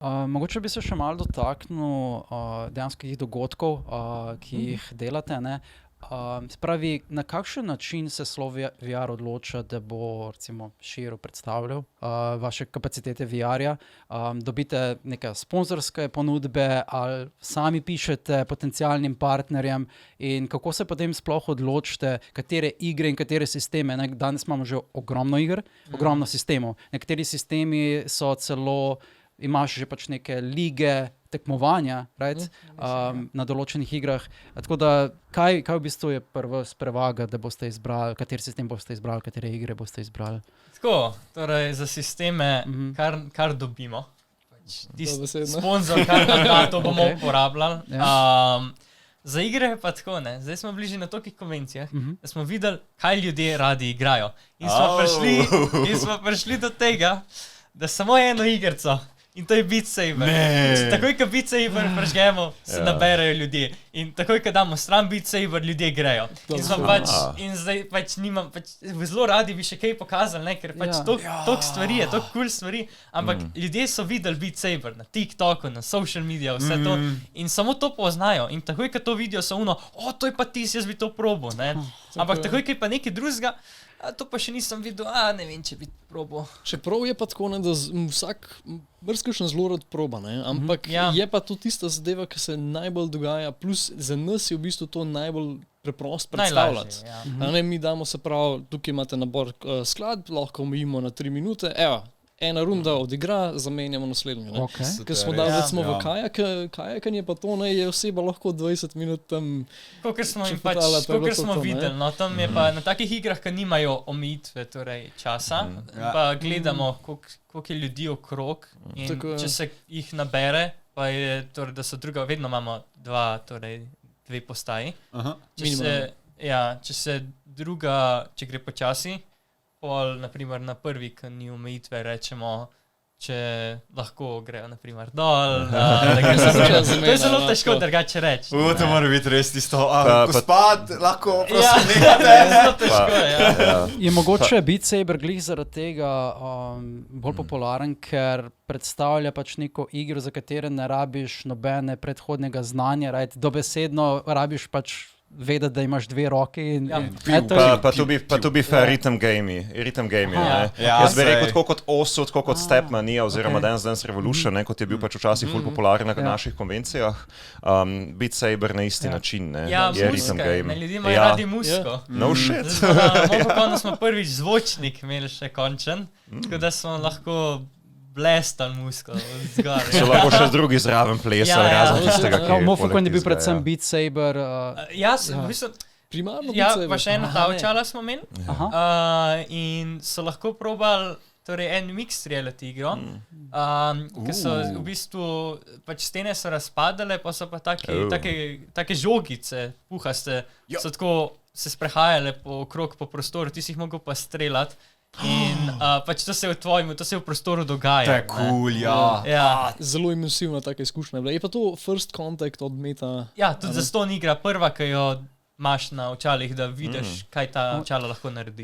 Mogoče bi se še malo dotaknil dejanskih dogodkov, ki jih delate, ne. Se pravi, na kakšen način se SloVR odloča, da bo recimo širil, predstavljal vaše kapacitete VR-ja? Dobite neke sponzorske ponudbe ali sami pišete potencialnim partnerjem in kako se potem sploh odločite, katere igre in katere sisteme, ne? Danes imamo že ogromno iger, ogromno sistemov. Nekateri sistemi so celo, imaš že pač neke lige, tekmovanja, right? Na določenih igrah. Tako da, kaj v bistvu je prva prevaga, da boste izbrali, kateri sistem boste izbrali, katere igre boste izbrali? Tako, torej za sisteme, kar dobimo. Sponzor, kar nam da, to bomo uporabljali. Za igre pa tako, ne. Zdaj smo bili že na tolikih konvencijah, da smo videli, kaj ljudje radi igrajo. In smo prišli do tega, da samo eno igrico, in to je Beat Saber. Takoj, ko Beat Saber prežgemo, se naberejo ljudje. In takoj, ko damo stran Beat Saber, ljudje grejo. In zdaj pač nimam, zelo radi bi še kaj pokazali, ne, ker pač toliko stvari je, toliko cool stvari, ampak ljudje so videli Beat Saber na TikToku, na social media, vse to, in samo to poznajo. In takoj, ko to vidijo, so to je pa jaz bi to probal, ne. Ampak takoj, ko je pa nekaj drugega, to pa še nisem videl, ne vem, če bi probal. Čeprav je pa tako, ne, da vsak brskakšen zelo rad proba, ne, ampak je pa to tista zadeva, ki se najbolj dogaja, plus za nas je v bistvu to najbolj preprost predstavljati. Mi damo, se pravi, tukaj imate nabor skladb, lahko omejimo na 3 minute, ena runda odigra, zamenjamo naslednjo. Ker smo dali recimo v kajakanje, pa to ne, je oseba lahko 20 minut tam kakor smo videli, no, tam je pa na takih igrah, ki nimajo omejitve, torej časa, pa gledamo, koliko je ljudi okrog in če se jih nabere, pa je, torej, da so druga, vedno imamo dve postaji. Če gre počasi, pol, naprimer, na prvi, ki ni omejitve, rečemo, če lahko grejo, naprimer, dol. To je zelo težko drugače reči. To mora biti res tisto, gospod, lahko prosim nekaj. Zelo težko, Je mogoče Beat Saber glih zaradi tega bolj popularen, ker predstavlja pač neko igro, za katero ne rabiš nobene predhodnega znanja, dobesedno rabiš pač vedeti, da imaš dve roki. Pa to bi fair ritem gamey. Jaz bi rekel, tako kot Osu, tako kot Stepmania oziroma Dance Revolution, kot je bil pač včasih ful popularen na naših konvencijah. Beat Saber na isti način, je ritem game. Ljudje imajo radi musko. No shit. Mogoče smo prvič zvočnik imeli še končen, tako da smo lahko blestan musko zgoraj. So lahko še drugi zraven plesali, razen tistega, ki je Mofokon je bil predvsem Beat Saber. Primarno Beat Saber. Pa še eno tavčala smo imeli. In so lahko probali en mixed reality igro, ki so v bistvu, pač stene so razpadale, pa so pa take žogice, puhaste, so tako se sprehajale okrog po prostoru, ti si jih mogel pa streljati. In pač to se v prostoru dogaja. To je cool, Zelo imersivna taka izkušnja. Je pa to first contact od Meta. Ja, tudi zastonj igra prva, ki jo imaš na očalih, da vidiš, kaj ta očala lahko naredi.